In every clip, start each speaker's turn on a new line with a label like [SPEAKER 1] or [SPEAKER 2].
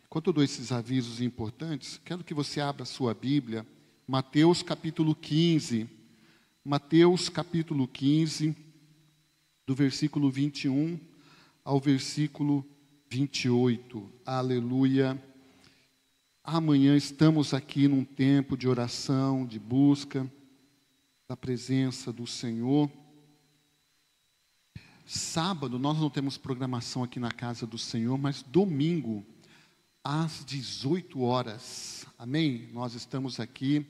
[SPEAKER 1] Enquanto eu dou esses avisos importantes, quero que você abra a sua Bíblia, Mateus capítulo 15. Mateus capítulo 15, do versículo 21 ao versículo 28. Aleluia. Amanhã estamos aqui num tempo de oração, de busca da presença do Senhor. Sábado, nós não temos programação aqui na casa do Senhor, mas domingo, às 18 horas, amém? Nós estamos aqui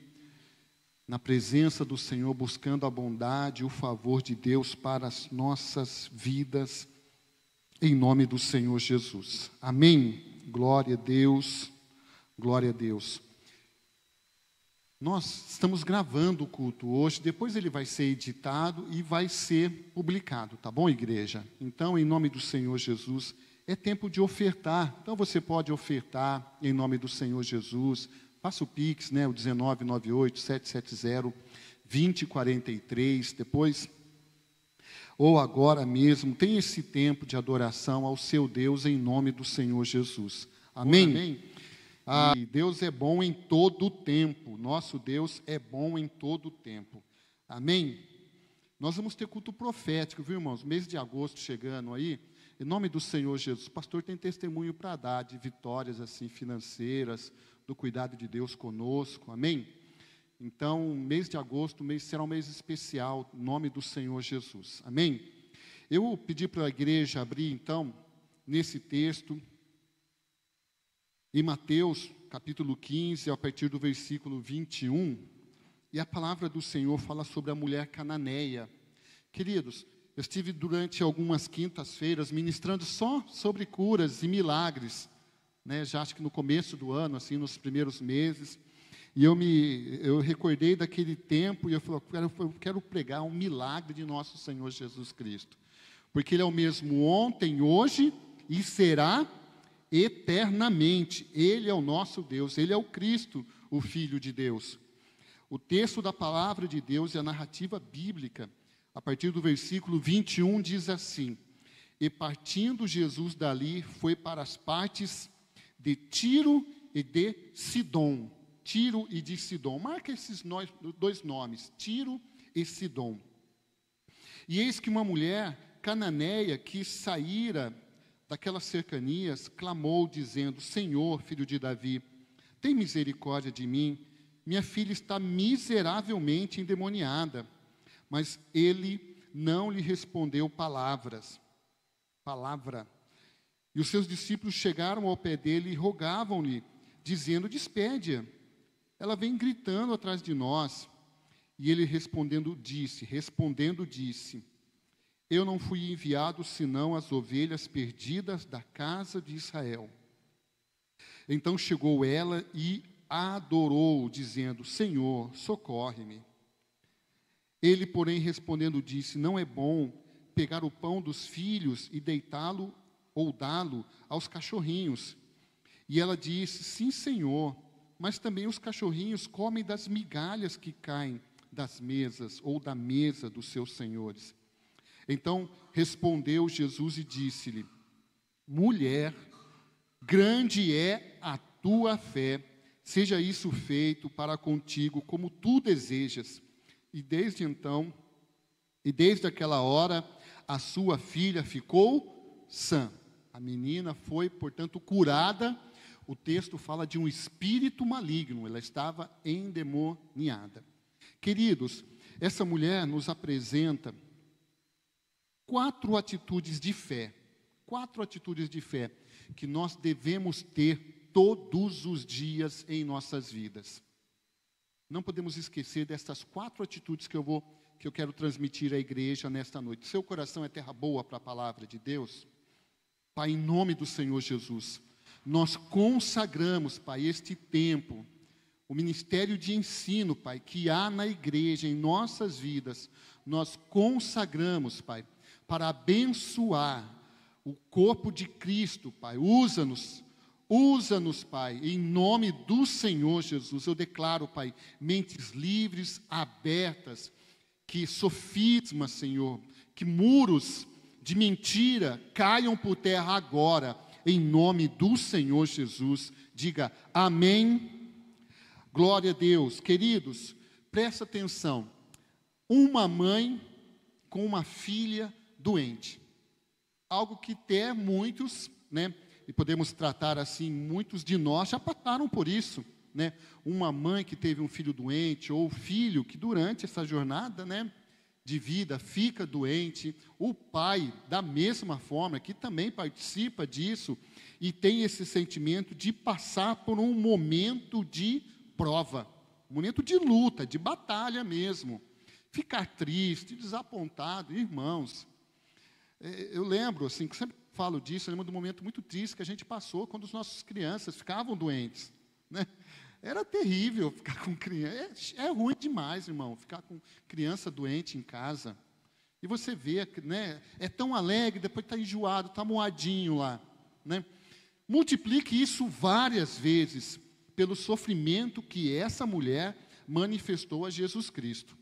[SPEAKER 1] na presença do Senhor, buscando a bondade e o favor de Deus para as nossas vidas, em nome do Senhor Jesus, amém? Glória a Deus, glória a Deus. Nós estamos gravando o culto hoje, depois ele vai ser editado e vai ser publicado, tá bom, igreja? Então, em nome do Senhor Jesus, é tempo de ofertar. Então, você pode ofertar em nome do Senhor Jesus. Faça o Pix, né, o 1998-770-2043, depois, ou agora mesmo, tem esse tempo de adoração ao seu Deus em nome do Senhor Jesus. Amém? Amém. E Deus é bom em todo o tempo. Nosso Deus é bom em todo o tempo. Amém? Nós vamos ter culto profético, viu, irmãos? Mês de agosto chegando aí. Em nome do Senhor Jesus. O pastor tem testemunho para dar de vitórias assim financeiras, do cuidado de Deus conosco. Amém? Então, mês de agosto, será um mês especial, em nome do Senhor Jesus. Amém? Eu pedi para a igreja abrir, então, nesse texto, em Mateus, capítulo 15, a partir do versículo 21, e a palavra do Senhor fala sobre a mulher cananeia. Queridos, eu estive durante algumas quintas-feiras ministrando só sobre curas e milagres, né? Já acho que no começo do ano, assim, nos primeiros meses, e eu recordei daquele tempo, e eu falei, eu quero pregar um milagre de nosso Senhor Jesus Cristo, porque Ele é o mesmo ontem, hoje, e será eternamente. Ele é o nosso Deus, Ele é o Cristo, o Filho de Deus. O texto da palavra de Deus e a narrativa bíblica, a partir do versículo 21, diz assim: e partindo Jesus dali, foi para as partes de Tiro e de Sidom. Tiro e de Sidom. Marca esses dois nomes, Tiro e Sidom. E eis que uma mulher cananeia que saíra daquelas cercanias, clamou dizendo: Senhor, filho de Davi, tem misericórdia de mim, minha filha está miseravelmente endemoniada. Mas ele não lhe respondeu palavra. E os seus discípulos chegaram ao pé dele e rogavam-lhe, dizendo: despede-a, ela vem gritando atrás de nós. E ele respondendo disse: eu não fui enviado senão as ovelhas perdidas da casa de Israel. Então chegou ela e adorou, dizendo: Senhor, socorre-me. Ele, porém, respondendo, disse: não é bom pegar o pão dos filhos e deitá-lo ou dá-lo aos cachorrinhos. E ela disse: sim, Senhor, mas também os cachorrinhos comem das migalhas que caem das mesas ou da mesa dos seus senhores. Então respondeu Jesus e disse-lhe: mulher, grande é a tua fé, seja isso feito para contigo como tu desejas. E desde aquela hora, a sua filha ficou sã. A menina foi, portanto, curada. O texto fala de um espírito maligno, ela estava endemoniada. Queridos, essa mulher nos apresenta 4 atitudes de fé que nós devemos ter todos os dias em nossas vidas. Não podemos esquecer dessas 4 atitudes que eu quero transmitir à igreja nesta noite. Seu coração é terra boa para a palavra de Deus? Pai, em nome do Senhor Jesus, nós consagramos, Pai, este tempo, o ministério de ensino, Pai, que há na igreja, em nossas vidas, nós consagramos, Pai, para abençoar o corpo de Cristo, Pai. Usa-nos, Pai, em nome do Senhor Jesus. Eu declaro, Pai, mentes livres, abertas, que sofismas, Senhor, que muros de mentira caiam por terra agora, em nome do Senhor Jesus. Diga amém. Glória a Deus. Queridos, presta atenção. Uma mãe com uma filha doente. Algo que até muitos, né, e podemos tratar assim, muitos de nós já passaram por isso, né? Uma mãe que teve um filho doente, ou filho que durante essa jornada, né, de vida fica doente. O pai, da mesma forma, que também participa disso e tem esse sentimento de passar por um momento de prova, um momento de luta, de batalha mesmo. Ficar triste, desapontado, irmãos. Eu lembro, assim, que sempre falo disso, eu lembro de um momento muito triste que a gente passou quando as nossas crianças ficavam doentes, né? Era terrível ficar com criança. É ruim demais, irmão, ficar com criança doente em casa. E você vê, né? É tão alegre, depois está enjoado, está moadinho lá, né? Multiplique isso várias vezes pelo sofrimento que essa mulher manifestou a Jesus Cristo.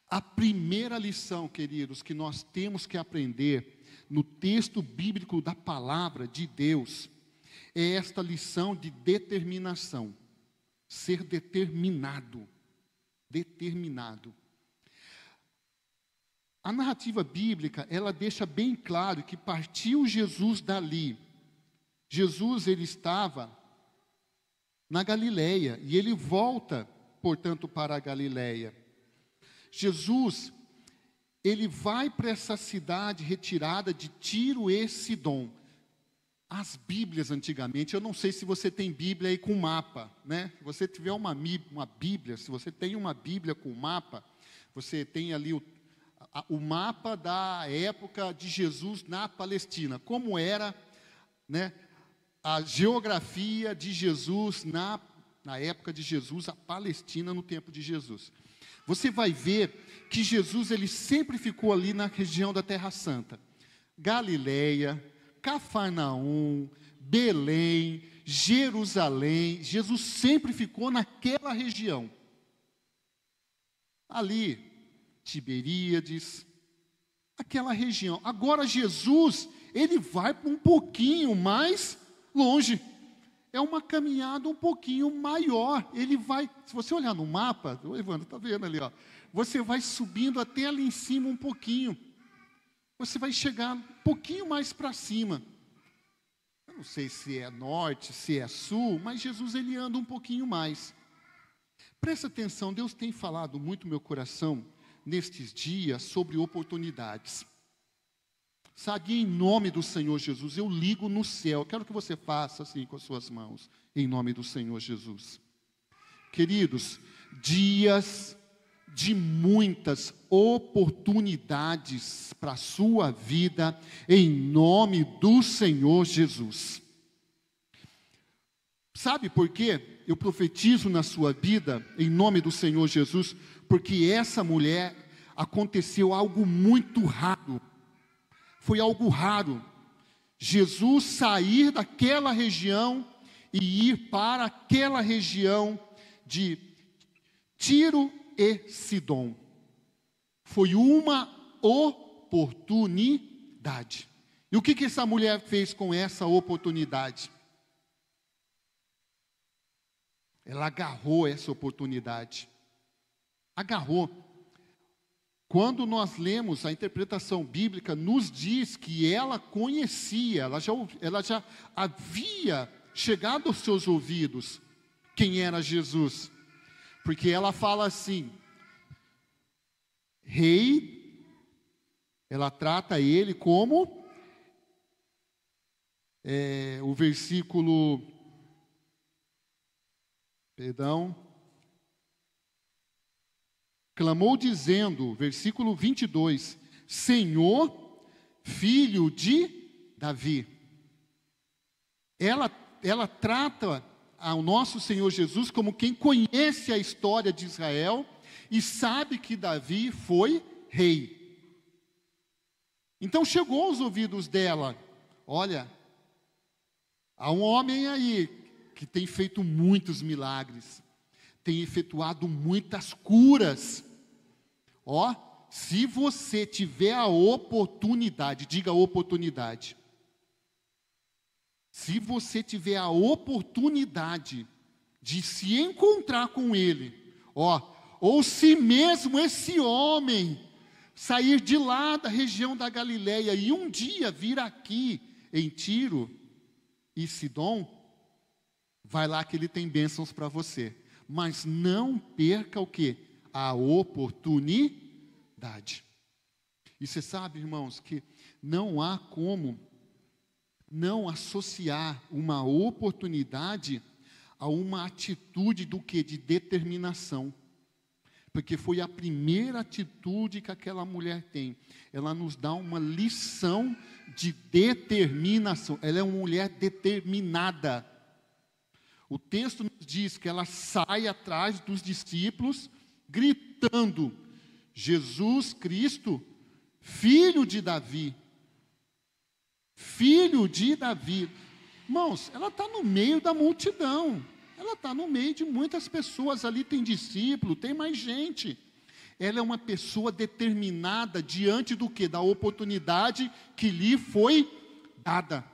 [SPEAKER 1] A primeira lição, queridos, que nós temos que aprender no texto bíblico da palavra de Deus é esta lição de determinação. Ser determinado. Determinado. A narrativa bíblica, ela deixa bem claro que partiu Jesus dali. Jesus, ele estava na Galileia e ele volta, portanto, para a Galileia. Jesus, ele vai para essa cidade retirada de Tiro e Sidom. As Bíblias antigamente, eu não sei se você tem Bíblia aí com mapa, né? Se você tiver uma Bíblia, se você tem uma Bíblia com mapa, você tem ali o mapa da época de Jesus na Palestina. Como era, né, a geografia de Jesus na época de Jesus, a Palestina no tempo de Jesus. Você vai ver que Jesus, ele sempre ficou ali na região da Terra Santa. Galileia, Cafarnaum, Belém, Jerusalém. Jesus sempre ficou naquela região. Ali, Tiberíades, aquela região. Agora Jesus, ele vai para um pouquinho mais longe. É uma caminhada um pouquinho maior. Ele vai, se você olhar no mapa, o Evandro está vendo ali, ó, você vai subindo até ali em cima um pouquinho. Você vai chegar um pouquinho mais para cima. Eu não sei se é norte, se é sul, mas Jesus, ele anda um pouquinho mais. Presta atenção, Deus tem falado muito no meu coração nestes dias sobre oportunidades. Sabe, em nome do Senhor Jesus, eu ligo no céu. Quero que você faça assim com as suas mãos, em nome do Senhor Jesus. Queridos, dias de muitas oportunidades para a sua vida, em nome do Senhor Jesus. Sabe por quê? Eu profetizo na sua vida, em nome do Senhor Jesus, porque essa mulher, aconteceu algo muito raro. Foi algo raro. Jesus sair daquela região e ir para aquela região de Tiro e Sidom. Foi uma oportunidade. E o que essa mulher fez com essa oportunidade? Ela agarrou essa oportunidade. Agarrou. Quando nós lemos a interpretação bíblica, nos diz que ela conhecia, ela já havia chegado aos seus ouvidos quem era Jesus. Porque ela fala assim, rei, ela trata ele como, o versículo, clamou dizendo, versículo 22, Senhor, filho de Davi. Ela trata ao nosso Senhor Jesus como quem conhece a história de Israel e sabe que Davi foi rei. Então chegou aos ouvidos dela, olha, há um homem aí que tem feito muitos milagres, tem efetuado muitas curas. Ó, se você tiver a oportunidade, diga oportunidade. Se você tiver a oportunidade de se encontrar com ele, ou se mesmo esse homem sair de lá da região da Galileia e um dia vir aqui em Tiro e Sidom, vai lá que ele tem bênçãos para você. Mas não perca o quê? A oportunidade. E você sabe, irmãos, que não há como não associar uma oportunidade a uma atitude do que? De determinação. Porque foi a primeira atitude que aquela mulher tem. Ela nos dá uma lição de determinação. Ela é uma mulher determinada. O texto nos diz que ela sai atrás dos discípulos, gritando: Jesus Cristo, filho de Davi. Filho de Davi. Irmãos, ela está no meio da multidão. Ela está no meio de muitas pessoas. Ali tem discípulo, tem mais gente. Ela é uma pessoa determinada diante do quê? Da oportunidade que lhe foi dada.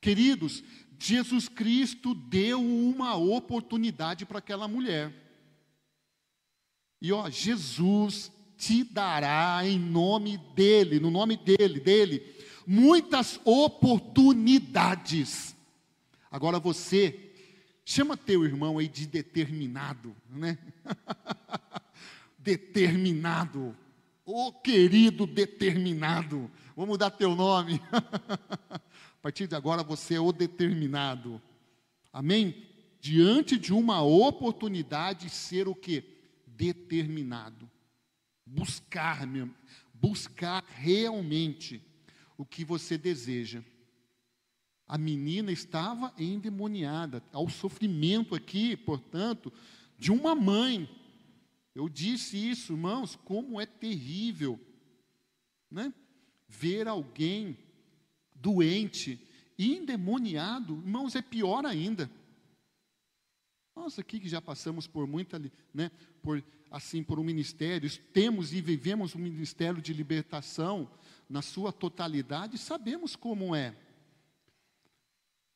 [SPEAKER 1] Queridos, Jesus Cristo deu uma oportunidade para aquela mulher. E Jesus te dará em nome dele, no nome dele, muitas oportunidades. Agora você, chama teu irmão aí de determinado, né? Determinado. Ô querido determinado, vou mudar teu nome. A partir de agora você é o determinado. Amém? Diante de uma oportunidade, ser o quê? Determinado. Buscar realmente o que você deseja. A menina estava endemoniada, ao sofrimento aqui, portanto, de uma mãe. Eu disse isso, irmãos, como é terrível, né? Ver alguém doente, endemoniado, irmãos, é pior ainda. Nós aqui que já passamos por muita, né, por um ministério, temos e vivemos um ministério de libertação na sua totalidade, sabemos como é.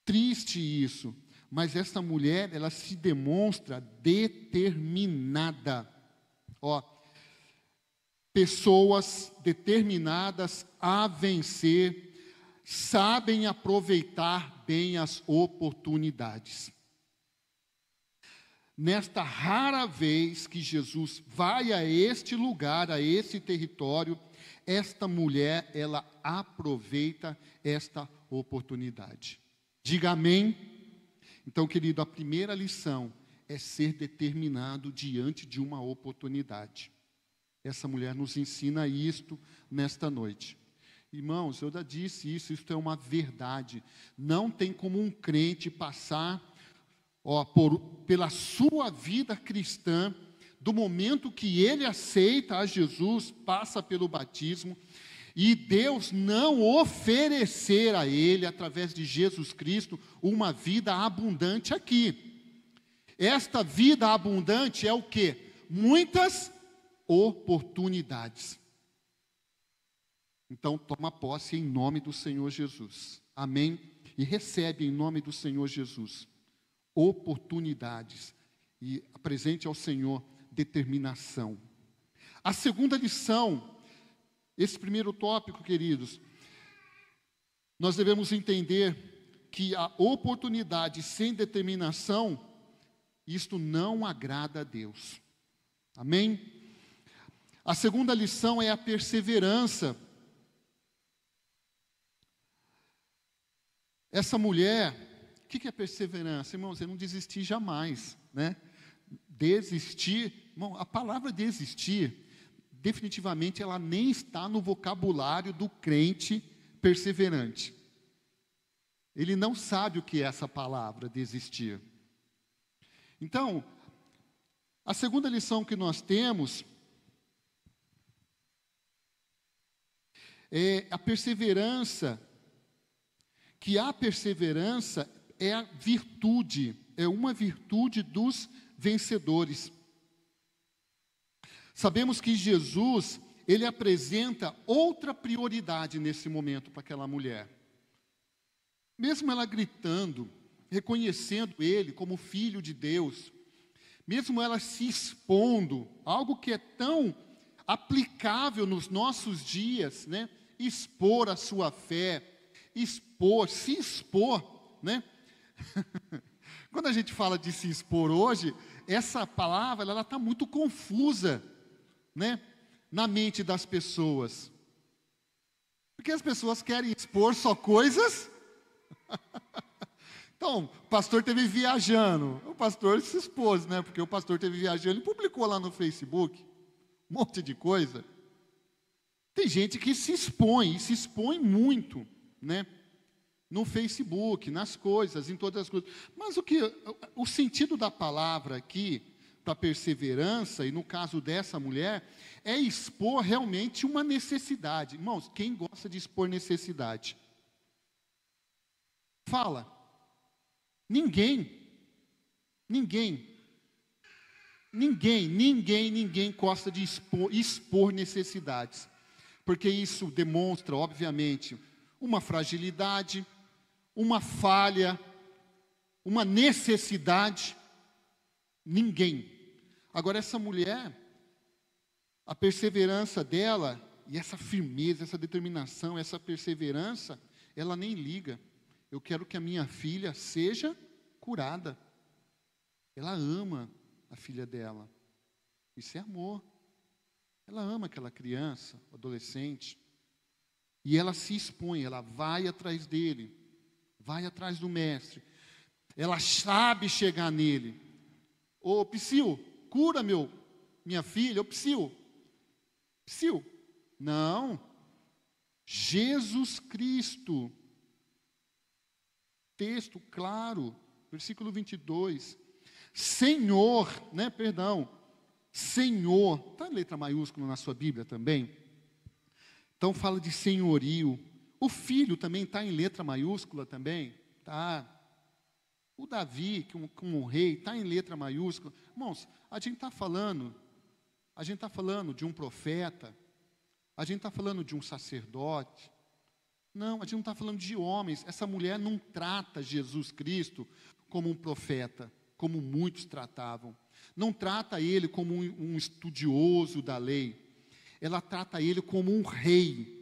[SPEAKER 1] Triste isso, mas essa mulher, ela se demonstra determinada. Pessoas determinadas a vencer, sabem aproveitar bem as oportunidades. Nesta rara vez que Jesus vai a este lugar, a esse território, esta mulher, ela aproveita esta oportunidade. Diga amém. Então, querido, a primeira lição é ser determinado diante de uma oportunidade. Essa mulher nos ensina isto nesta noite. Irmãos, eu já disse isso é uma verdade. Não tem como um crente passar pela sua vida cristã, do momento que ele aceita a Jesus, passa pelo batismo, e Deus não oferecer a ele, através de Jesus Cristo, uma vida abundante aqui. Esta vida abundante é o quê? Muitas oportunidades. Então, toma posse em nome do Senhor Jesus. Amém? E recebe em nome do Senhor Jesus oportunidades. E apresente ao Senhor determinação. A segunda lição, esse primeiro tópico, queridos, nós devemos entender que a oportunidade sem determinação, isto não agrada a Deus. Amém? A segunda lição é a perseverança. Essa mulher, o que é perseverança? Irmãos, é não desistir jamais, né? Desistir, irmão, a palavra desistir, definitivamente ela nem está no vocabulário do crente perseverante. Ele não sabe o que é essa palavra, desistir. Então, a segunda lição que nós temos é a perseverança, que a perseverança é a virtude, é uma virtude dos vencedores. Sabemos que Jesus, ele apresenta outra prioridade nesse momento para aquela mulher. mesmo ela gritando, reconhecendo ele como filho de Deus, mesmo ela se expondo, algo que é tão aplicável nos nossos dias, né? Expor a sua fé, se expor, né? Quando a gente fala de se expor hoje, essa palavra ela está muito confusa, né? Na mente das pessoas, porque as pessoas querem expor só coisas. Então, o pastor teve viajando, o pastor se expôs, né? Porque o pastor teve viajando e publicou lá no Facebook um monte de coisa. Tem gente que se expõe muito, né? No Facebook, nas coisas, em todas as coisas. Mas o sentido da palavra aqui, para perseverança, e no caso dessa mulher, é expor realmente uma necessidade. Irmãos, quem gosta de expor necessidade? Fala. Ninguém gosta de expor necessidades, porque isso demonstra, obviamente, uma fragilidade, uma falha, uma necessidade. Ninguém. Agora, essa mulher, a perseverança dela, e essa firmeza, essa determinação, essa perseverança, ela nem liga. Eu quero que a minha filha seja curada. Ela ama a filha dela. Isso é amor. Ela ama aquela criança, adolescente. E ela se expõe, ela vai atrás dele. Vai atrás do mestre. Ela sabe chegar nele. Ô, Psyu, cura minha filha. Ô, Psyu. Não. Jesus Cristo. Texto claro, versículo 22. Senhor, Senhor, está em letra maiúscula na sua Bíblia também? Então fala de senhorio. O filho também está em letra maiúscula também? Tá. O Davi, como um rei, está em letra maiúscula. Irmãos, a gente está falando de um profeta, a gente está falando de um sacerdote. Não, a gente não está falando de homens. Essa mulher não trata Jesus Cristo como um profeta, como muitos tratavam. Não trata ele como um estudioso da lei. Ela trata ele como um rei.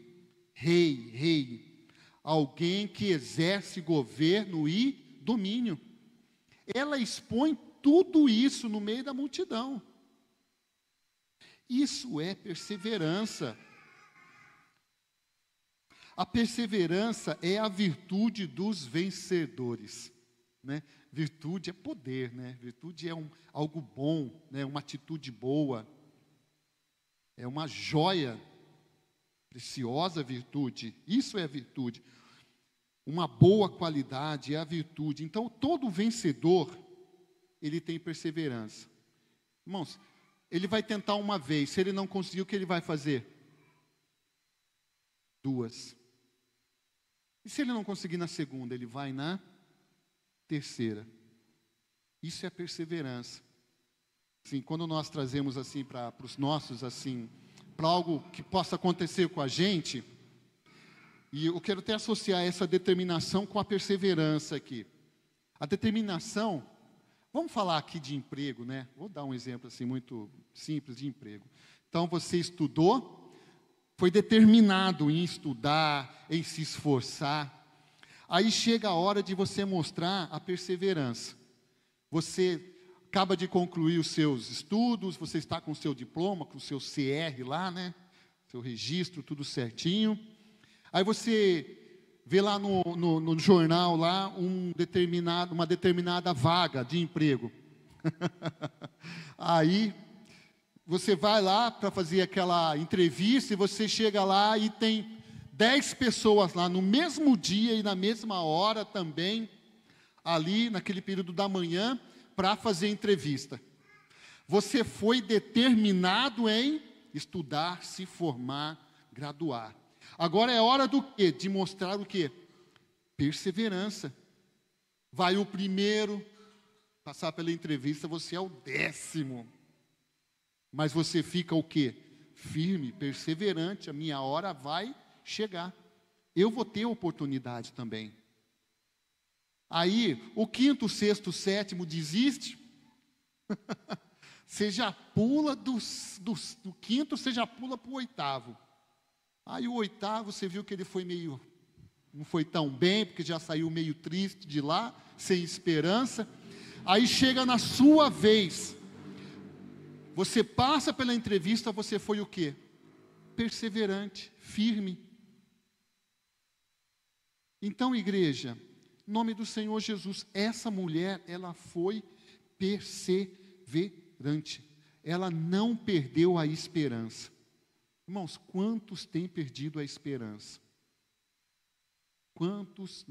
[SPEAKER 1] Alguém que exerce governo e domínio. Ela expõe tudo isso no meio da multidão. Isso é perseverança. A perseverança é a virtude dos vencedores, né? Virtude é poder, né? Virtude é algo bom, né? Uma atitude boa. É uma joia, preciosa virtude. Isso é virtude. Uma boa qualidade é a virtude. Então, todo vencedor, ele tem perseverança. Irmãos, ele vai tentar uma vez. Se ele não conseguir, o que ele vai fazer? 2. E se ele não conseguir na segunda, ele vai na terceira. Isso é perseverança. Assim, quando nós trazemos assim para os nossos, assim, para algo que possa acontecer com a gente, e eu quero até associar essa determinação com a perseverança aqui. A determinação, vamos falar aqui de emprego, né? Vou dar um exemplo assim muito simples de emprego. Então você estudou, foi determinado em estudar, em se esforçar. Aí chega a hora de você mostrar a perseverança. Você acaba de concluir os seus estudos, você está com o seu diploma, com o seu CR lá, né? Seu registro, tudo certinho. Aí você vê lá no jornal lá uma determinada vaga de emprego. Aí você vai lá para fazer aquela entrevista e você chega lá e tem 10 pessoas lá no mesmo dia e na mesma hora também, ali naquele período da manhã, para fazer entrevista. Você foi determinado em estudar, se formar, graduar. Agora é hora do quê? De mostrar o quê? Perseverança. Vai o primeiro, passar pela entrevista, você é o 10º. Mas você fica o quê? Firme, perseverante, a minha hora vai chegar. Eu vou ter oportunidade também. Aí, o quinto, o sexto, o sétimo desiste. Você já pula do quinto, você já pula para o oitavo. Aí o oitavo, você viu que ele foi não foi tão bem, porque já saiu meio triste de lá, sem esperança. Aí chega na sua vez. Você passa pela entrevista, você foi o quê? Perseverante, firme. Então, igreja, em nome do Senhor Jesus, essa mulher, ela foi perseverante. Ela não perdeu a esperança. Irmãos, quantos têm perdido a esperança? Quantos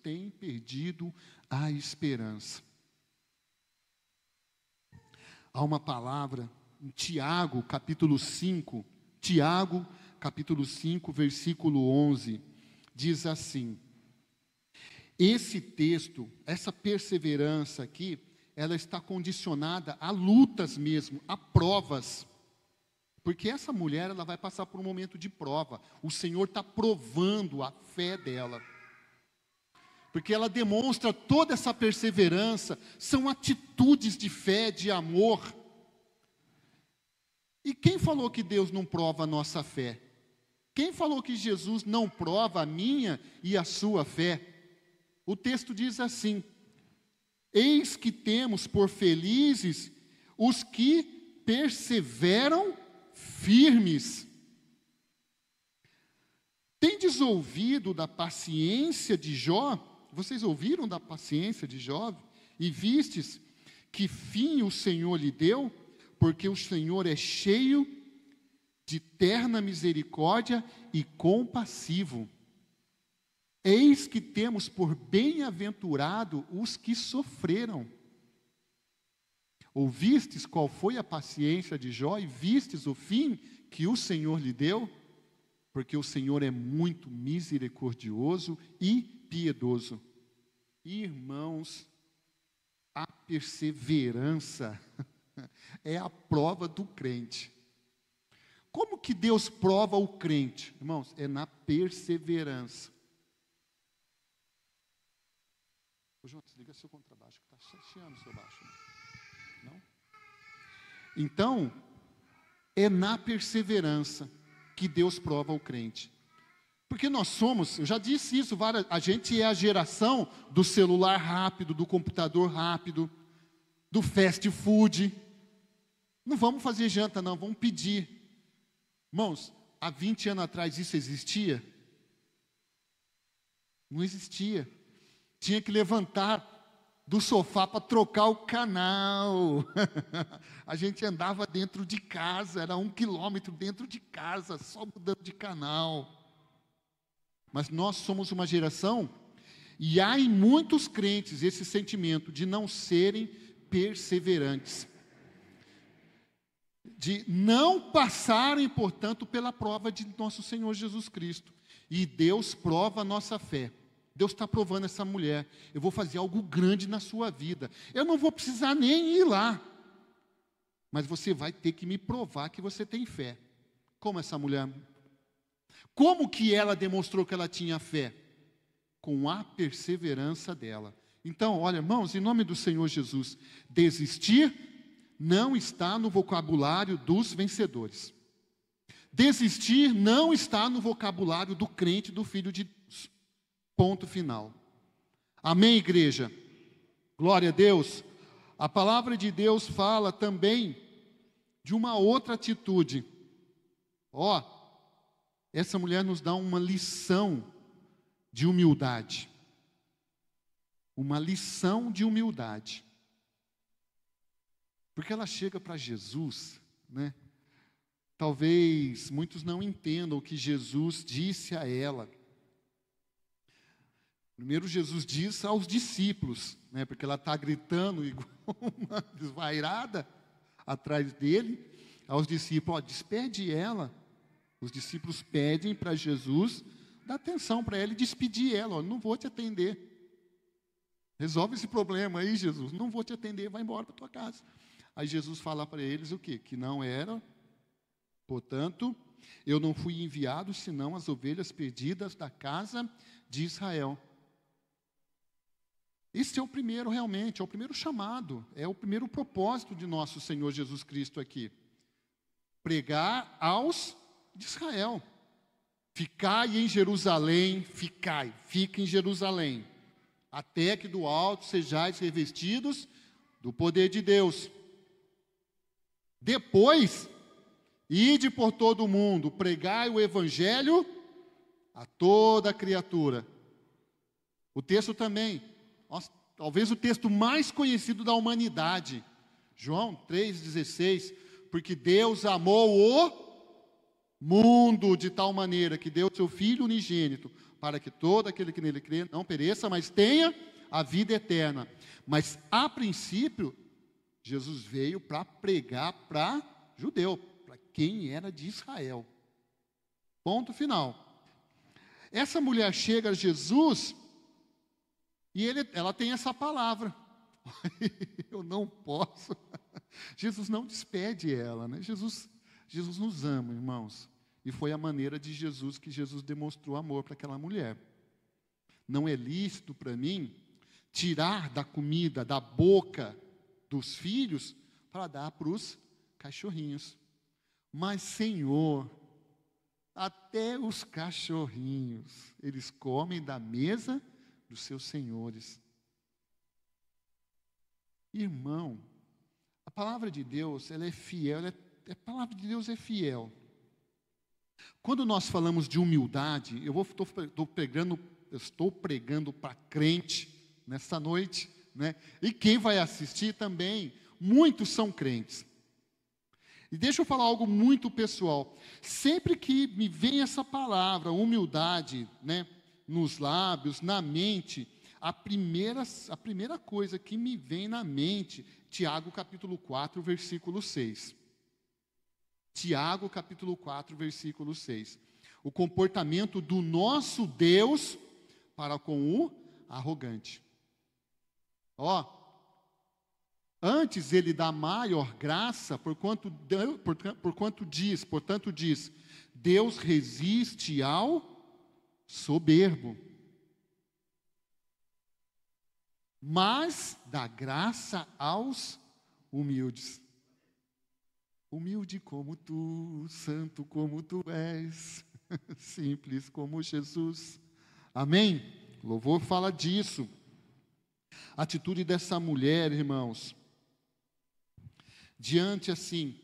[SPEAKER 1] têm perdido a esperança? Há uma palavra em Tiago, capítulo 5, versículo 11, diz assim: esse texto, essa perseverança aqui, ela está condicionada a lutas mesmo, a provas. Porque essa mulher, ela vai passar por um momento de prova. O Senhor está provando a fé dela. Porque ela demonstra toda essa perseverança, são atitudes de fé, de amor. E quem falou que Deus não prova a nossa fé? Quem falou que Jesus não prova a minha e a sua fé? O texto diz assim: eis que temos por felizes os que perseveram firmes. Tendes ouvido da paciência de Jó? Vocês ouviram da paciência de Jó? E vistes que fim o Senhor lhe deu? Porque o Senhor é cheio de terna misericórdia e compassivo. Eis que temos por bem-aventurado os que sofreram. Ouvistes qual foi a paciência de Jó e vistes o fim que o Senhor lhe deu? Porque o Senhor é muito misericordioso e piedoso. Irmãos, a perseverança é a prova do crente. Como que Deus prova o crente? Irmãos, é na perseverança. Ô, João, desliga seu contrabaixo, que está chiando o seu baixo. Não? Então, é na perseverança que Deus prova o crente. Porque nós somos, eu já disse isso, a gente é a geração do celular rápido, do computador rápido, do fast food. Não vamos fazer janta não, vamos pedir. Irmãos, há 20 anos atrás isso existia? Não existia. Tinha que levantar do sofá para trocar o canal. A gente andava dentro de casa, era 1 quilômetro dentro de casa, só mudando de canal. Mas nós somos uma geração, e há em muitos crentes esse sentimento de não serem perseverantes, de não passarem, portanto, pela prova de nosso Senhor Jesus Cristo. E Deus prova a nossa fé. Deus está provando essa mulher: eu vou fazer algo grande na sua vida. Eu não vou precisar nem ir lá, mas você vai ter que me provar que você tem fé. Como essa mulher? Como que ela demonstrou que ela tinha fé? Com a perseverança dela. Então, olha, irmãos, em nome do Senhor Jesus, desistir não está no vocabulário dos vencedores. Desistir não está no vocabulário do crente, do filho de Deus. Ponto final. Amém, igreja? Glória a Deus. A palavra de Deus fala também de uma outra atitude. Essa mulher nos dá uma lição de humildade. Uma lição de humildade. Porque ela chega para Jesus, né? Talvez muitos não entendam o que Jesus disse a ela. Primeiro Jesus diz aos discípulos, né? Porque ela está gritando igual uma desvairada atrás dele. Aos discípulos: despede ela. Os discípulos pedem para Jesus dar atenção para ela e despedir ela. Não vou te atender. Resolve esse problema aí, Jesus. Não vou te atender, vai embora para a tua casa. Aí Jesus fala para eles o quê? Que não era. Portanto, eu não fui enviado senão as ovelhas perdidas da casa de Israel. Esse é o primeiro realmente, é o primeiro chamado, é o primeiro propósito de nosso Senhor Jesus Cristo aqui. Pregar aos de Israel. Ficai em Jerusalém, fica em Jerusalém, até que do alto sejais revestidos do poder de Deus. Depois, ide por todo o mundo, pregai o evangelho a toda criatura. O texto também, talvez o texto mais conhecido da humanidade, João 3,16, porque Deus amou o mundo de tal maneira que deu seu Filho unigênito, para que todo aquele que nele crê não pereça, mas tenha a vida eterna. Mas, a princípio, Jesus veio para pregar para judeu, para quem era de Israel. Ponto final. Essa mulher chega a Jesus e ela tem essa palavra. Eu não posso. Jesus não despede ela, né? Jesus nos ama, irmãos. E foi a maneira de Jesus que Jesus demonstrou amor para aquela mulher. Não é lícito para mim tirar da comida, da boca dos filhos, para dar para os cachorrinhos. Mas, Senhor, até os cachorrinhos, eles comem da mesa dos seus senhores. Irmão, a palavra de Deus, ela é fiel, a palavra de Deus é fiel. Quando nós falamos de humildade, estou pregando para crente nessa noite, né? E quem vai assistir também, muitos são crentes. E deixa eu falar algo muito pessoal. Sempre que me vem essa palavra, humildade, né, nos lábios, na mente, a primeira coisa que me vem na mente, Tiago capítulo 4, versículo 6. Tiago capítulo 4, versículo 6. O comportamento do nosso Deus para com o arrogante. Antes ele dá maior graça, portanto diz, Deus resiste ao soberbo, mas dá graça aos humildes. Humilde como tu, santo como tu és, simples como Jesus. Amém? Louvor fala disso. A atitude dessa mulher, irmãos, diante assim,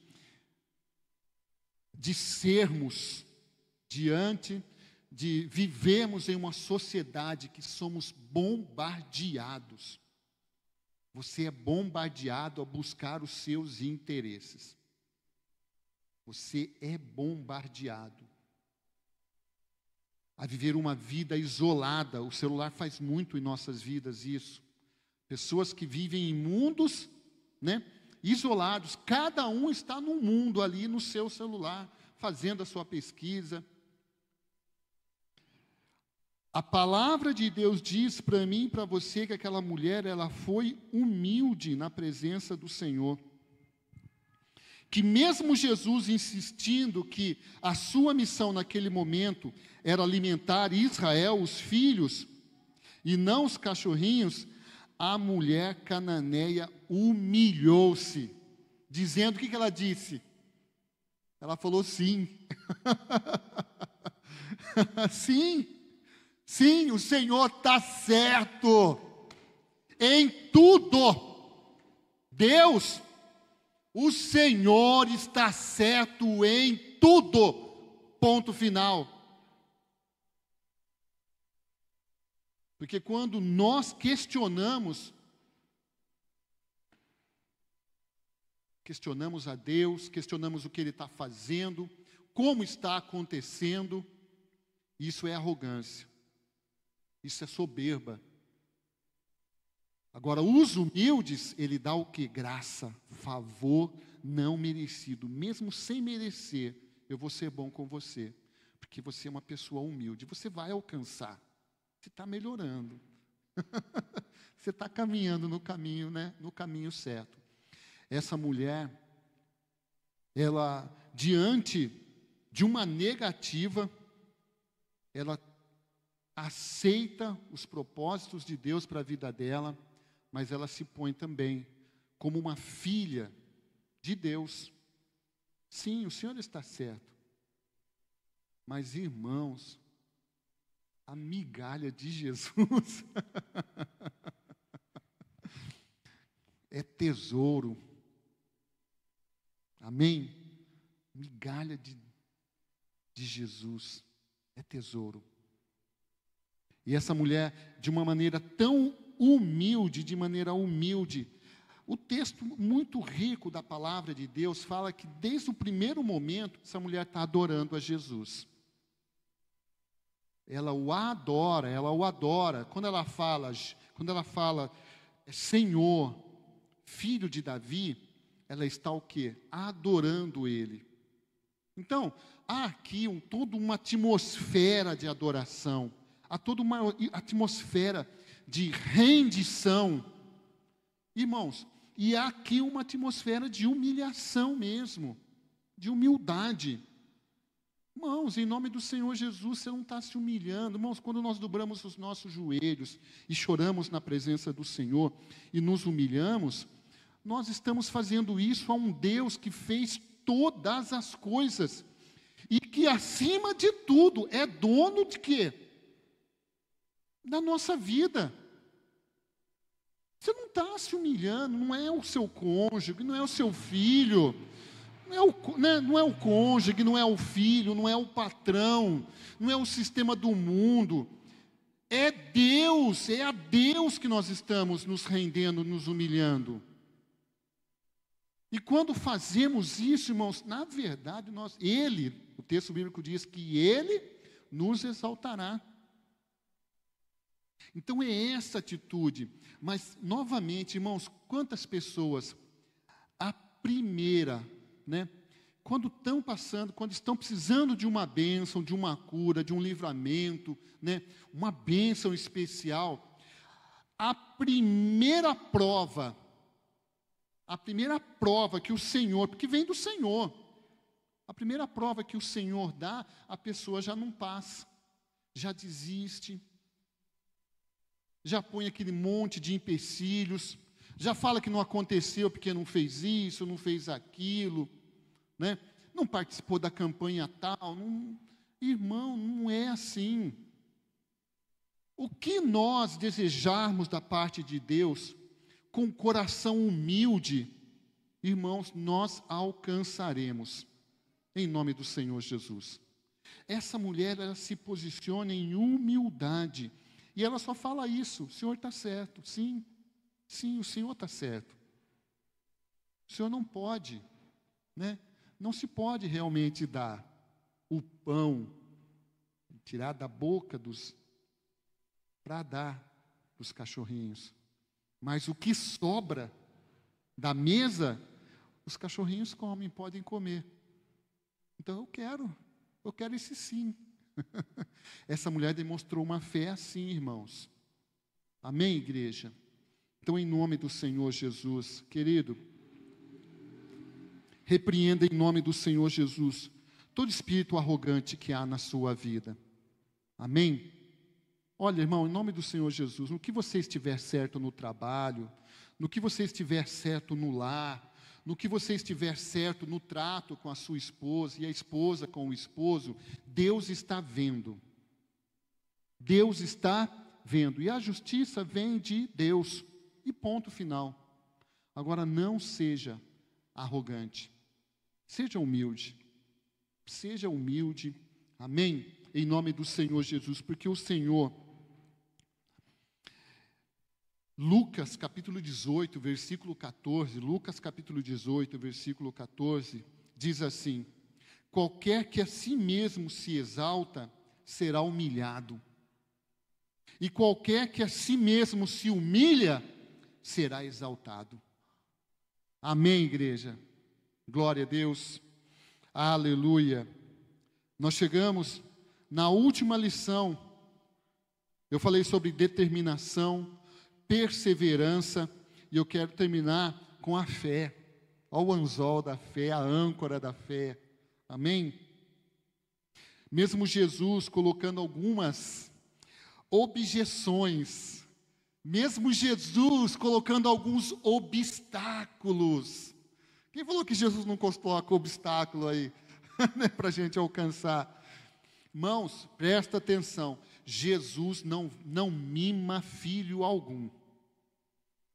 [SPEAKER 1] de sermos, diante de vivermos em uma sociedade que somos bombardeados. Você é bombardeado a buscar os seus interesses. Você é bombardeado a viver uma vida isolada. O celular faz muito em nossas vidas isso. Pessoas que vivem em mundos, né, isolados. Cada um está num mundo ali no seu celular, fazendo a sua pesquisa. A palavra de Deus diz para mim e para você que aquela mulher, ela foi humilde na presença do Senhor. Que mesmo Jesus insistindo que a sua missão naquele momento era alimentar Israel, os filhos, e não os cachorrinhos, a mulher cananeia humilhou-se, dizendo, o que ela disse? Ela falou sim. Sim, o Senhor está certo em tudo. Deus, o Senhor está certo em tudo. Ponto final. Porque quando nós questionamos a Deus, questionamos o que Ele está fazendo, como está acontecendo, isso é arrogância, isso é soberba. Agora, os humildes, Ele dá o que? Graça, favor não merecido. Mesmo sem merecer, eu vou ser bom com você, porque você é uma pessoa humilde, você vai alcançar. Você está melhorando. Você está caminhando no caminho, né? No caminho certo. Essa mulher, ela, diante de uma negativa, ela aceita os propósitos de Deus para a vida dela, mas ela se põe também como uma filha de Deus. Sim, o Senhor está certo. Mas, irmãos, a migalha de Jesus é tesouro. Amém? Migalha de Jesus é tesouro. E essa mulher, de uma maneira tão humilde, o texto muito rico da palavra de Deus fala que desde o primeiro momento, essa mulher está adorando a Jesus. Ela o adora. Quando ela fala, Senhor, filho de Davi, ela está o quê? Adorando Ele. Então, há aqui toda uma atmosfera de adoração, há toda uma atmosfera de rendição. Irmãos, e há aqui uma atmosfera de humilhação mesmo, de humildade. Irmãos, em nome do Senhor Jesus, você não está se humilhando. Irmãos, quando nós dobramos os nossos joelhos e choramos na presença do Senhor e nos humilhamos, nós estamos fazendo isso a um Deus que fez todas as coisas e que, acima de tudo, é dono de quê? Da nossa vida. Você não está se humilhando, não é o seu cônjuge, não é o seu filho, não é o cônjuge, não é o filho, não é o patrão, não é o sistema do mundo. É Deus, é a Deus que nós estamos nos rendendo, nos humilhando. E quando fazemos isso, irmãos, na verdade, o texto bíblico diz que Ele nos exaltará. Então é essa atitude. Mas, novamente, irmãos, quantas pessoas, a primeira, quando estão precisando de uma bênção, de uma cura, de um livramento, uma bênção especial, a primeira prova que o Senhor, porque vem do Senhor, a primeira prova que o Senhor dá, a pessoa já não passa, já desiste, já põe aquele monte de empecilhos, já fala que não aconteceu porque não fez isso, não fez aquilo, não participou da campanha tal. Irmão, não é assim. O que nós desejarmos da parte de Deus, com coração humilde, irmãos, nós alcançaremos, em nome do Senhor Jesus. Essa mulher, ela se posiciona em humildade, e ela só fala isso: o Senhor está certo, sim, o Senhor está certo. O Senhor não pode, não se pode realmente dar o pão, tirar da boca para dar para os cachorrinhos. Mas o que sobra da mesa, os cachorrinhos comem, podem comer. Então eu quero esse sim. Essa mulher demonstrou uma fé assim, irmãos. Amém, igreja? Então, em nome do Senhor Jesus, querido, repreenda em nome do Senhor Jesus todo espírito arrogante que há na sua vida. Amém? Olha, irmão, em nome do Senhor Jesus, no que você estiver certo no trabalho, no que você estiver certo no lar, no que você estiver certo no trato com a sua esposa e a esposa com o esposo, Deus está vendo. Deus está vendo. E a justiça vem de Deus. E ponto final. Agora, não seja arrogante. Seja humilde. Seja humilde. Amém? Em nome do Senhor Jesus. Porque o Senhor... Lucas capítulo 18, versículo 14, diz assim: qualquer que a si mesmo se exalta, será humilhado, e qualquer que a si mesmo se humilha, será exaltado. Amém, igreja? Glória a Deus, aleluia. Nós chegamos na última lição. Eu falei sobre determinação, perseverança, e eu quero terminar com a fé. Olha o anzol da fé, a âncora da fé. Amém? Mesmo Jesus colocando algumas objeções. Mesmo Jesus colocando alguns obstáculos. Quem falou que Jesus não coloca obstáculo aí né, para a gente alcançar? Irmãos, presta atenção. Jesus não mima filho algum.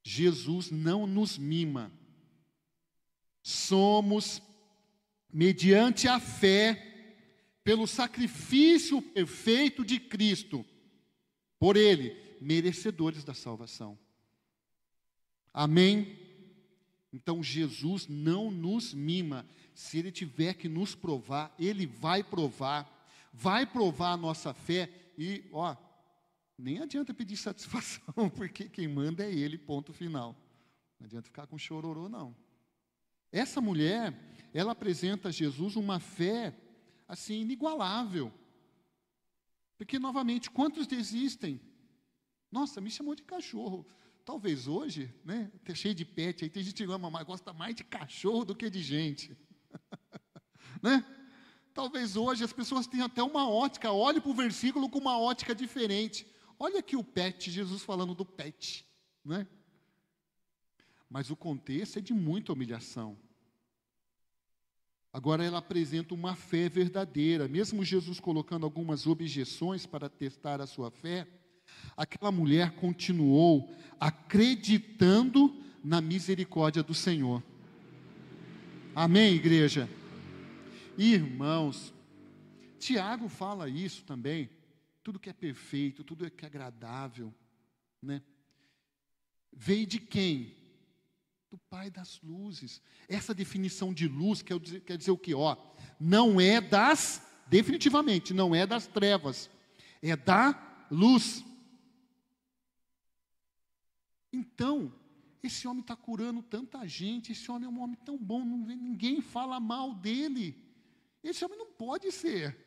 [SPEAKER 1] Jesus não nos mima. Somos, mediante a fé, pelo sacrifício perfeito de Cristo, por Ele, merecedores da salvação. Amém? Então Jesus não nos mima. Se Ele tiver que nos provar, Ele vai provar a nossa fé e, nem adianta pedir satisfação, porque quem manda é Ele, ponto final. Não adianta ficar com chororô, não. Essa mulher, ela apresenta a Jesus uma fé, assim, inigualável. Porque, novamente, quantos desistem? Nossa, me chamou de cachorro. Talvez hoje, né, tá cheio de pet, aí tem gente que ama, mas gosta mais de cachorro do que de gente. Né? Talvez hoje as pessoas tenham até uma ótica, olhe para o versículo com uma ótica diferente. Olha aqui o pet, Jesus falando do pet, né? Mas o contexto é de muita humilhação. Agora ela apresenta uma fé verdadeira. Mesmo Jesus colocando algumas objeções para testar a sua fé, aquela mulher continuou acreditando na misericórdia do Senhor. Amém, igreja? Irmãos, Tiago fala isso também. Tudo que é perfeito, tudo que é agradável, né? Veio de quem? Do Pai das luzes. Essa definição de luz quer dizer o quê? Não é definitivamente, não é das trevas, é da luz. Então, esse homem está curando tanta gente, esse homem é um homem tão bom, ninguém fala mal dele. Esse homem não pode ser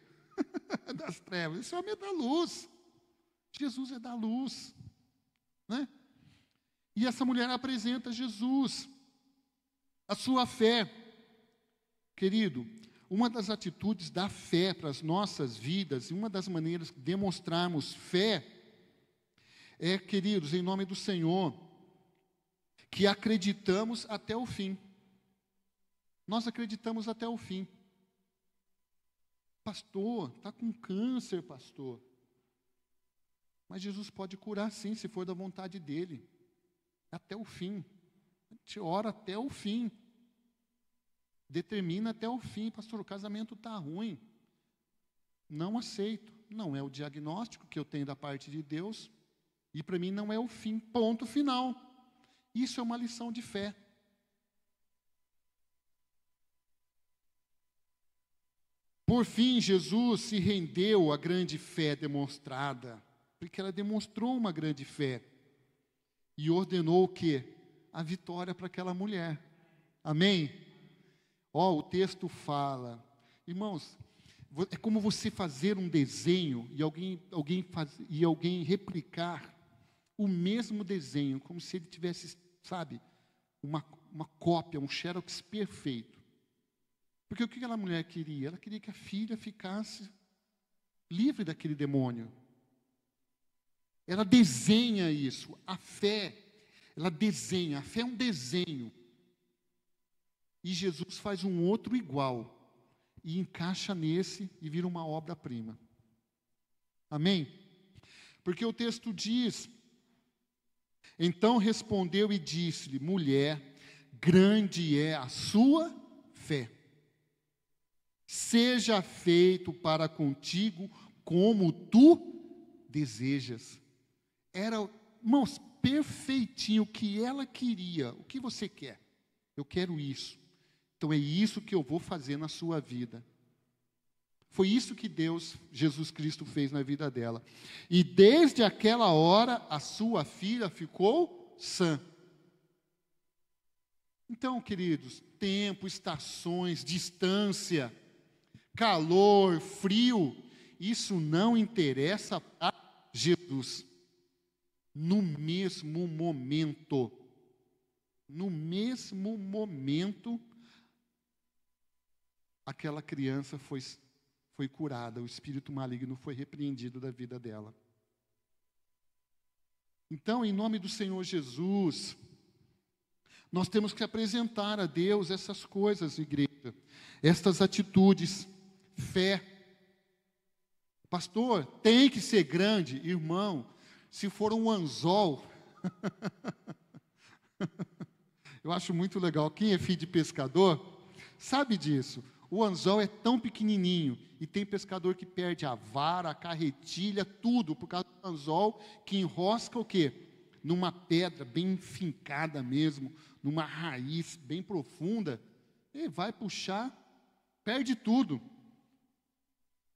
[SPEAKER 1] das trevas, esse homem é da luz. Jesus é da luz, né? E essa mulher apresenta Jesus, a sua fé. Querido, uma das atitudes da fé para as nossas vidas, e uma das maneiras de demonstrarmos fé, é, queridos, em nome do Senhor, que acreditamos até o fim. Nós acreditamos até o fim. Pastor, está com câncer, pastor. Mas Jesus pode curar sim, se for da vontade dEle. Até o fim. A gente ora até o fim. Determina até o fim. Pastor, o casamento está ruim. Não aceito. Não é o diagnóstico que eu tenho da parte de Deus. E para mim não é o fim. Ponto final. Isso é uma lição de fé. Por fim, Jesus se rendeu à grande fé demonstrada. Porque ela demonstrou uma grande fé. E ordenou o quê? A vitória para aquela mulher. Amém? O texto fala. Irmãos, é como você fazer um desenho e alguém replicar o mesmo desenho, como se ele tivesse, sabe, uma cópia, um xerox perfeito. Porque o que aquela mulher queria? Ela queria que a filha ficasse livre daquele demônio. Ela desenha isso. A fé, ela desenha. A fé é um desenho. E Jesus faz um outro igual. E encaixa nesse e vira uma obra-prima. Amém? Porque o texto diz: então respondeu e disse-lhe: mulher, grande é a sua fé. Seja feito para contigo como tu desejas. Era, irmãos, perfeitinho o que ela queria. O que você quer? Eu quero isso. Então é isso que eu vou fazer na sua vida. Foi isso que Jesus Cristo fez na vida dela. E desde aquela hora, a sua filha ficou sã. Então, queridos, tempo, estações, distância, calor, frio, isso não interessa a Jesus. No mesmo momento, aquela criança foi curada, o espírito maligno foi repreendido da vida dela. Então, em nome do Senhor Jesus, nós temos que apresentar a Deus essas coisas, igreja, estas atitudes, fé. Pastor, tem que ser grande, irmão, se for um anzol. Eu acho muito legal, quem é filho de pescador, sabe disso. O anzol é tão pequenininho, e tem pescador que perde a vara, a carretilha, tudo, por causa do anzol, que enrosca o quê? Numa pedra bem fincada mesmo, numa raiz bem profunda, e vai puxar, perde tudo.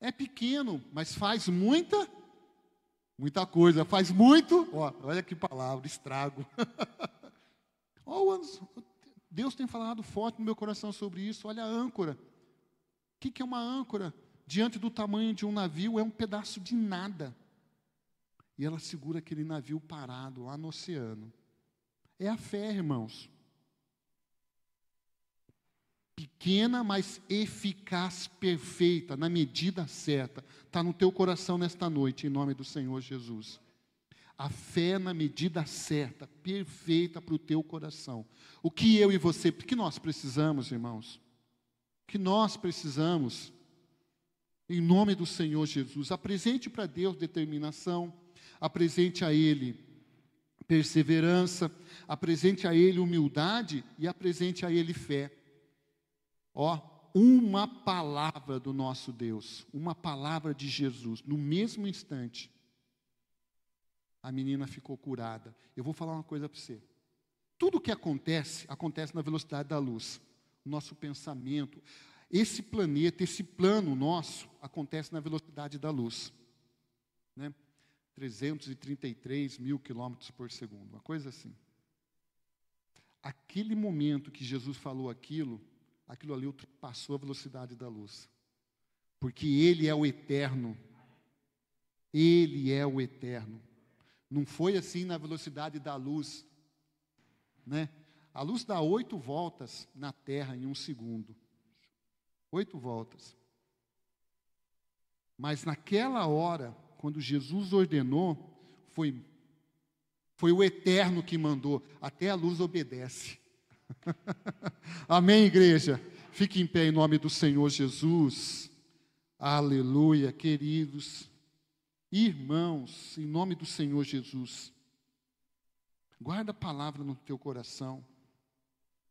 [SPEAKER 1] É pequeno, mas faz muita coisa, faz muito, olha que palavra, estrago. Deus tem falado forte no meu coração sobre isso. Olha a âncora. O que é uma âncora? Diante do tamanho de um navio, é um pedaço de nada. E ela segura aquele navio parado lá no oceano. É a fé, irmãos. Pequena, mas eficaz, perfeita, na medida certa. Está no teu coração nesta noite, em nome do Senhor Jesus. A fé na medida certa, perfeita para o teu coração. O que eu e você, porque nós precisamos, irmãos? O que nós precisamos? Em nome do Senhor Jesus, apresente para Deus determinação, apresente a Ele perseverança, apresente a Ele humildade e apresente a Ele fé. Uma palavra do nosso Deus, uma palavra de Jesus, no mesmo instante, a menina ficou curada. Eu vou falar uma coisa para você. Tudo que acontece, acontece na velocidade da luz. Nosso pensamento, esse planeta, esse plano nosso, acontece na velocidade da luz. 333 mil quilômetros por segundo, uma coisa assim. Aquele momento que Jesus falou aquilo ali ultrapassou a velocidade da luz. Porque Ele é o eterno. Ele é o eterno. Não foi assim na velocidade da luz, A luz dá 8 voltas na Terra em um segundo. 8 voltas. Mas naquela hora, quando Jesus ordenou, foi o eterno que mandou. Até a luz obedece. Amém, igreja? Fique em pé em nome do Senhor Jesus. Aleluia, queridos irmãos, em nome do Senhor Jesus. Guarda a palavra no teu coração.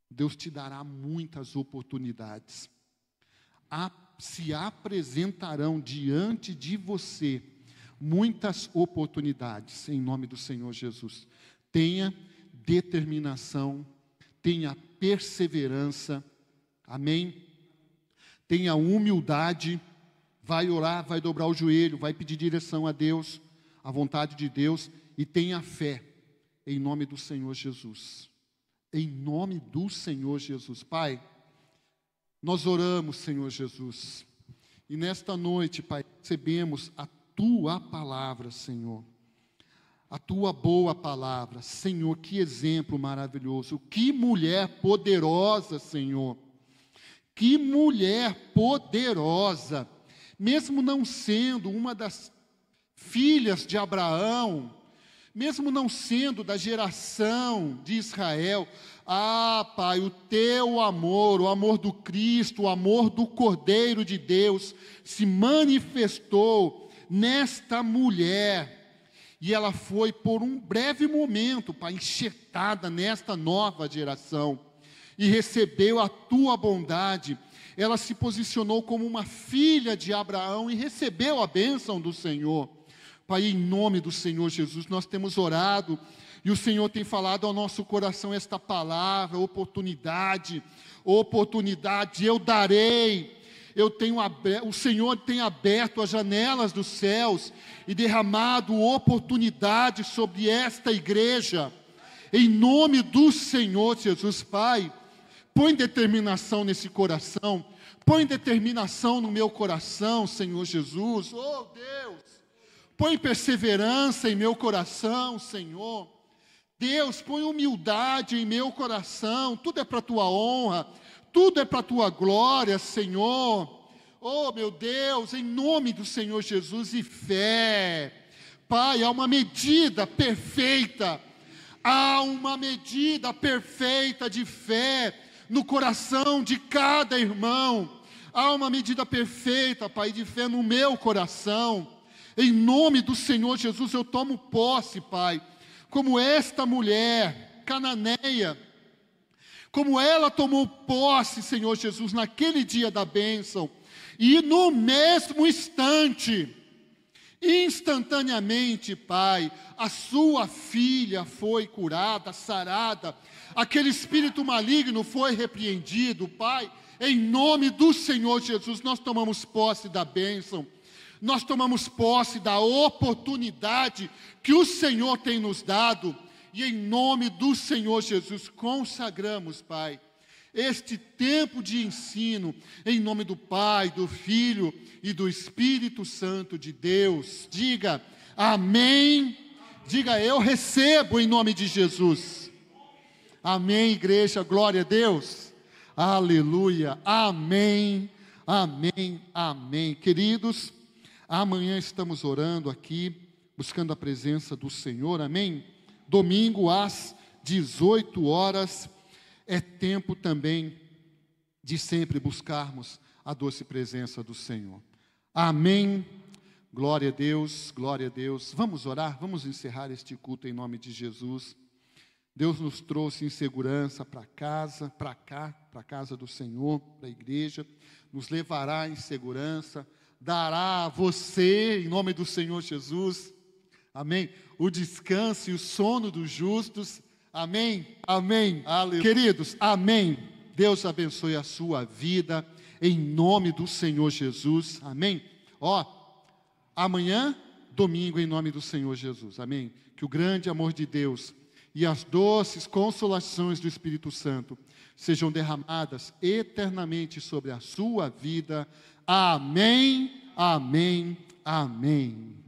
[SPEAKER 1] Deus te dará muitas oportunidades. Se apresentarão diante de você muitas oportunidades, em nome do Senhor Jesus. Tenha determinação, tenha perseverança, amém? Tenha humildade, vai orar, vai dobrar o joelho, vai pedir direção a Deus, a vontade de Deus, e tenha fé, em nome do Senhor Jesus. Em nome do Senhor Jesus. Pai, nós oramos, Senhor Jesus, e nesta noite, Pai, recebemos a Tua palavra, Senhor, a Tua boa palavra. Senhor, que exemplo maravilhoso, que mulher poderosa, Senhor, que mulher poderosa, mesmo não sendo uma das filhas de Abraão, mesmo não sendo da geração de Israel, Pai, o Teu amor, o amor do Cristo, o amor do Cordeiro de Deus, se manifestou nesta mulher, e ela foi por um breve momento, Pai, enxertada nesta nova geração, e recebeu a Tua bondade. Ela se posicionou como uma filha de Abraão e recebeu a bênção do Senhor. Pai, em nome do Senhor Jesus, nós temos orado, e o Senhor tem falado ao nosso coração esta palavra, oportunidade, eu darei, o Senhor tem aberto as janelas dos céus, e derramado oportunidade sobre esta igreja, em nome do Senhor Jesus. Pai, põe determinação nesse coração, põe determinação no meu coração, Senhor Jesus, oh Deus, põe perseverança em meu coração, Senhor. Deus, põe humildade em meu coração, tudo é para a Tua honra, tudo é para a Tua glória, Senhor. Oh, meu Deus, em nome do Senhor Jesus, e fé. Pai, há uma medida perfeita. Há uma medida perfeita de fé no coração de cada irmão. Há uma medida perfeita, Pai, de fé no meu coração. Em nome do Senhor Jesus, eu tomo posse, Pai, como esta mulher cananeia, como ela tomou posse, Senhor Jesus, naquele dia da bênção, e no mesmo instante, instantaneamente, Pai, a sua filha foi curada, sarada, aquele espírito maligno foi repreendido, Pai. Em nome do Senhor Jesus, nós tomamos posse da bênção, nós tomamos posse da oportunidade que o Senhor tem nos dado, e em nome do Senhor Jesus, consagramos, Pai, este tempo de ensino, em nome do Pai, do Filho e do Espírito Santo de Deus. Diga amém, diga eu recebo em nome de Jesus. Amém, igreja, glória a Deus. Aleluia, amém, amém, amém. Queridos, amanhã estamos orando aqui, buscando a presença do Senhor, amém? Domingo às 18 horas, é tempo também de sempre buscarmos a doce presença do Senhor. Amém, glória a Deus, glória a Deus. Vamos orar, vamos encerrar este culto em nome de Jesus. Deus nos trouxe em segurança para casa, para cá, para a casa do Senhor, para a igreja, nos levará em segurança, dará a você, em nome do Senhor Jesus, amém, o descanso e o sono dos justos, amém, amém, aleluia. Queridos, amém, Deus abençoe a sua vida, em nome do Senhor Jesus, amém. Amanhã, domingo, em nome do Senhor Jesus, amém, que o grande amor de Deus e as doces consolações do Espírito Santo sejam derramadas eternamente sobre a sua vida. Amém, amém, amém.